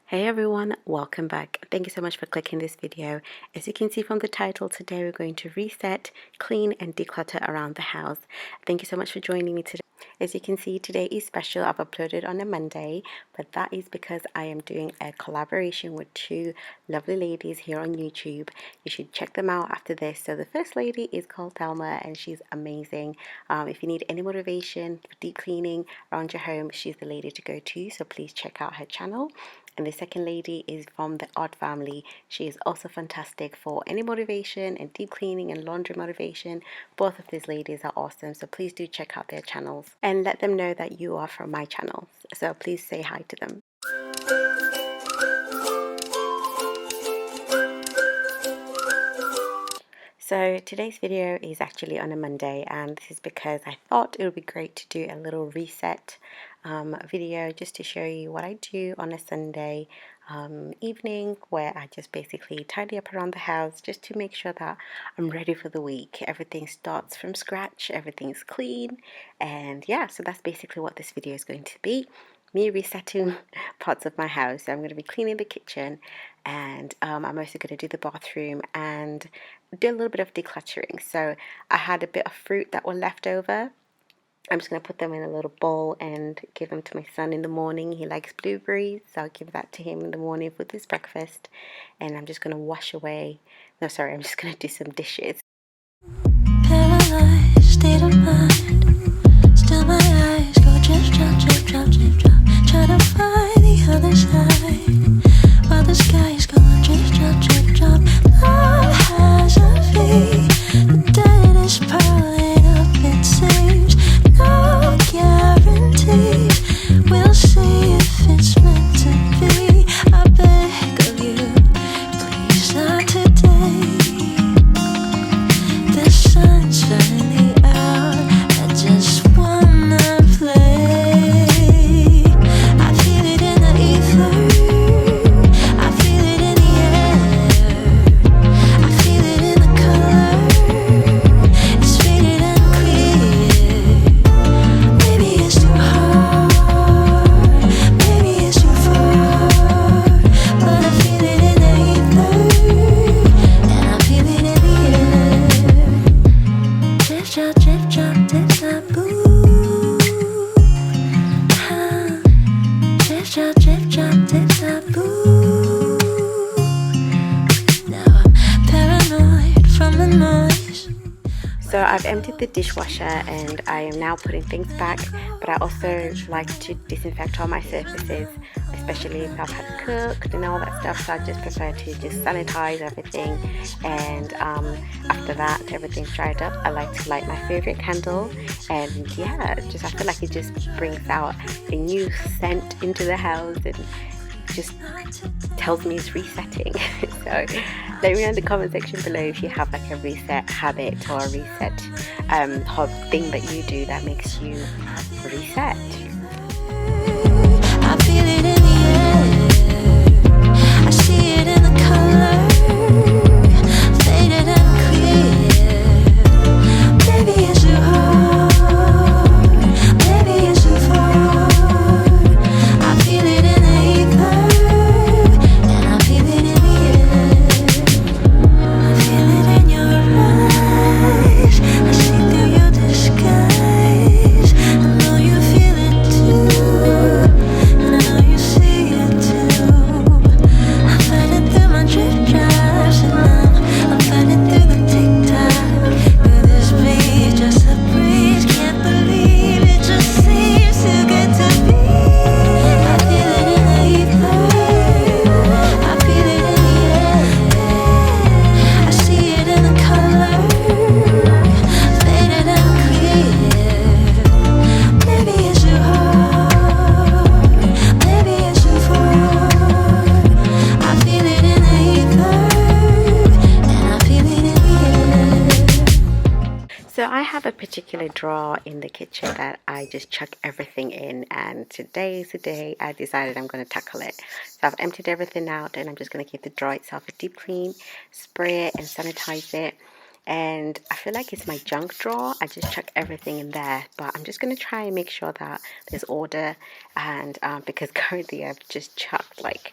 Hey everyone, welcome back. Thank you so much for clicking this video. As you can see from the title, today we're going to reset, clean and declutter around the house. Thank you so much for joining me today. As you can see, today is special. I've uploaded on a Monday, but that is because I am doing a collaboration with two lovely ladies here on YouTube. You should check them out after this. So the first lady is called Telma and she's amazing. If you need any motivation for deep cleaning around your home, she's the lady to go to. So please check out her channel. And the second lady is from the Odd family. She is also fantastic for any motivation and deep cleaning and laundry motivation. Both of these ladies are awesome, so please do check out their channels and let them know that you are from my channel. So please say hi to them. So today's video is actually on a Monday, and this is because I thought it would be great to do a little reset video just to show you what I do on a Sunday evening, where I just basically tidy up around the house just to make sure that I'm ready for the week. Everything starts from scratch, everything's clean, and yeah, so that's basically what this video is going to be. Me resetting parts of my house. So I'm going to be cleaning the kitchen, and I'm also going to do the bathroom and do a little bit of decluttering. So I had a bit of fruit that were left over. I'm just going to put them in a little bowl and give them to my son in the morning. He likes blueberries, so I'll give that to him in the morning with his breakfast. And I'm just going to wash away. No, sorry, I'm just going to do some dishes. Paralyzed state of mind. Still my eyes go drip, drop, drip, drop, drip, drop. Trying to find the other side while the sky is going drip, drop, drip, drop. Love has a V. The dead is piling up, it seems. No guarantees. We'll see if it's meant to be. I beg of you, please not today. The sun's finally out. I just wanna play. I feel it in the ether. I feel it in the air. I feel it in the color. It's faded and clear. Maybe it's too hard. Maybe it's too far. But I feel it in the ether. And I feel it in the air. Drip, drop, drip, drop, dip, drop, boo. Drip, drop, drip, drop, dip, drop, boo. Now I'm paranoid from the noise. So I've emptied the dishwasher and I am now putting things back, but I also like to disinfect all my surfaces, especially if I've had cooked and all that stuff. So I just prefer to just sanitize everything, and after that everything's dried up, I like to light my favorite candle, and yeah, just I feel like it just brings out a new scent into the house and just tells me it's resetting. So let me know in the comment section below if you have like a reset habit or a reset thing that you do that makes you reset. I feel it in the air. I see it in the color. Faded and clear. Maybe it's too hard. Maybe it's too far. I feel it in the ether. And I feel it in the air. I feel it in your eyes. I see through your disguise. I know you feel it too. And I know you see it too. I'm fighting through my drip drives, and now I'm fighting through the TikTok. Will this be just a breeze? Can't believe it just seems too good to be. I feel it in the ether. I feel it in the air. I see it in the color. Faded and clear. Maybe it's too hard. Maybe it's too far. I feel it in the ether. And I feel it in the air. So I have a particular drawer in the kitchen that I just chuck everything in, and today is the day I decided I'm going to tackle it. So I've emptied everything out and I'm just going to give the drawer itself a deep clean, spray it and sanitize it. And I feel like it's my junk drawer. I just chuck everything in there, but I'm just going to try and make sure that there's order, and because currently I've just chucked like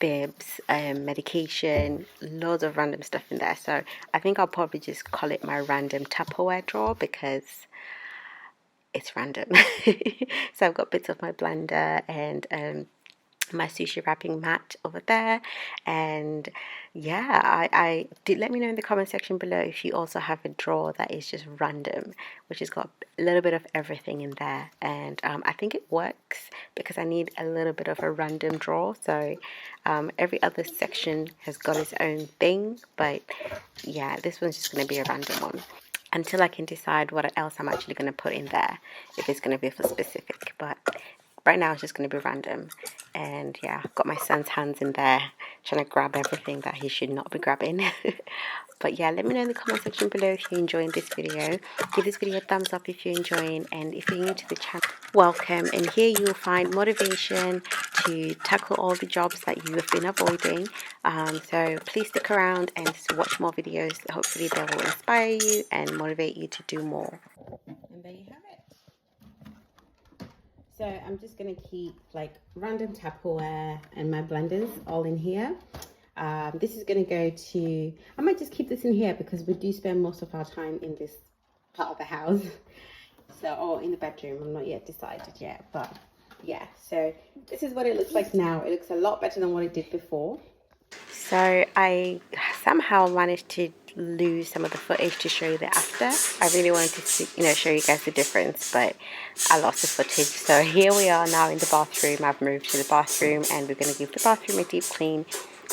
bibs, medication, loads of random stuff in there. So I think I'll probably just call it my random Tupperware drawer because it's random. So I've got bits of my blender and my sushi wrapping mat over there. And yeah, I did let me know in the comment section below if you also have a drawer that is just random, which has got a little bit of everything in there. And I think it works because I need a little bit of a random drawer. So every other section has got its own thing, but yeah, this one's just going to be a random one until I can decide what else I'm actually going to put in there, if it's going to be for specific. But right now it's just going to be random. And yeah, I've got my son's hands in there trying to grab everything that he should not be grabbing. But yeah, let me know in the comment section below if you're enjoying this video. Give this video a thumbs up if you're enjoying, and if you're new to the channel, welcome. And here you'll find motivation to tackle all the jobs that you have been avoiding. So please stick around and watch more videos. Hopefully they will inspire you and motivate you to do more. And there you have it. So I'm just going to keep like random Tupperware and my blenders all in here. This is going to go to, I might just keep this in here because we do spend most of our time in this part of the house. So, or in the bedroom, I'm not yet decided yet, but yeah, so this is what it looks like now. It looks a lot better than what it did before. So I somehow managed to lose some of the footage to show you the after. I really wanted to see, show you guys the difference, but I lost the footage. So here we are now in the bathroom. I've moved to the bathroom and we're going to give the bathroom a deep clean,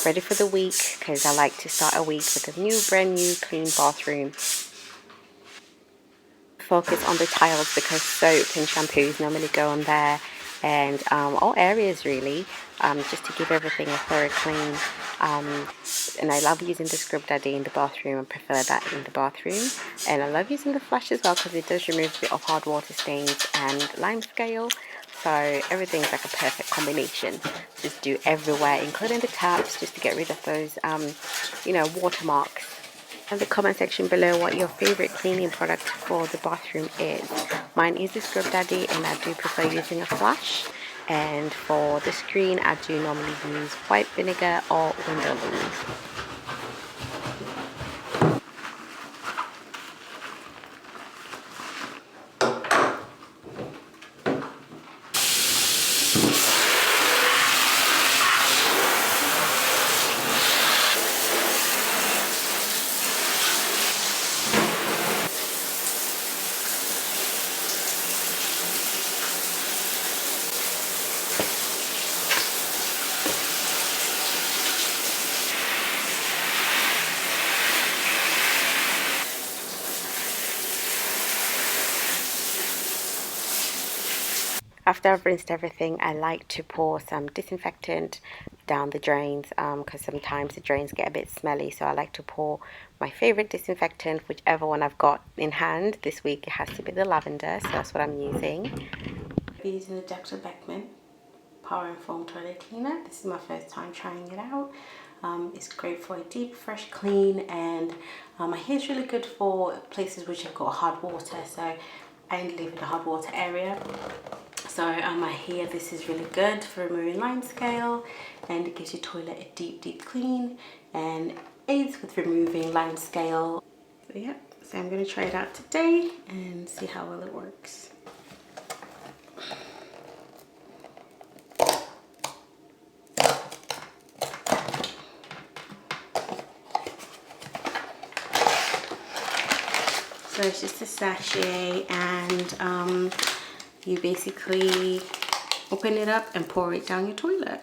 ready for the week, because I like to start a week with a brand new clean bathroom. Focus on the tiles because soap and shampoos normally go on there, and all areas really, just to give everything a thorough clean. And I love using the Scrub Daddy in the bathroom. I prefer that in the bathroom, and I love using the flush as well because it does remove a bit of hard water stains and lime scale. So everything's like a perfect combination. Just do everywhere, including the taps, just to get rid of those watermarks. In the comment section below what your favorite cleaning product for the bathroom is. Mine is the Scrub Daddy, and I do prefer using a flash. And for the screen, I do normally use white vinegar or window leaf. After I've rinsed everything, I like to pour some disinfectant down the drains because sometimes the drains get a bit smelly. So I like to pour my favorite disinfectant, whichever one I've got in hand. This week it has to be the lavender, so that's what I'm using. I'm using the Declutter Power and Foam Toilet Cleaner. This is my first time trying it out. It's great for a deep, fresh clean, and my hair is really good for places which have got hard water. So I live in the hard water area. So on my hair, this is really good for removing lime scale, and it gives your toilet a deep clean and aids with removing lime scale. So yeah, so I'm going to try it out today and see how well it works. So it's just a sachet, and you basically open it up and pour it down your toilet.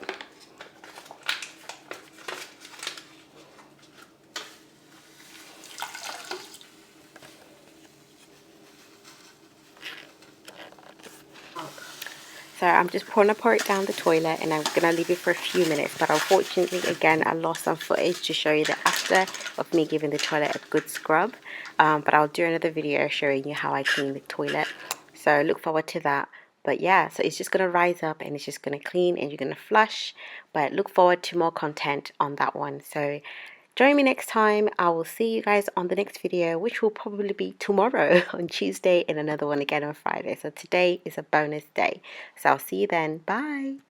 So I'm just pour it down the toilet, and I'm gonna leave it for a few minutes. But unfortunately, again, I lost some footage to show you the after of me giving the toilet a good scrub. But I'll do another video showing you how I clean the toilet. So look forward to that. But yeah, so it's just gonna rise up and it's just gonna clean and you're gonna flush. But look forward to more content on that one. So join me next time. I will see you guys on the next video, which will probably be tomorrow on Tuesday, and another one again on Friday. So today is a bonus day. So I'll see you then. Bye.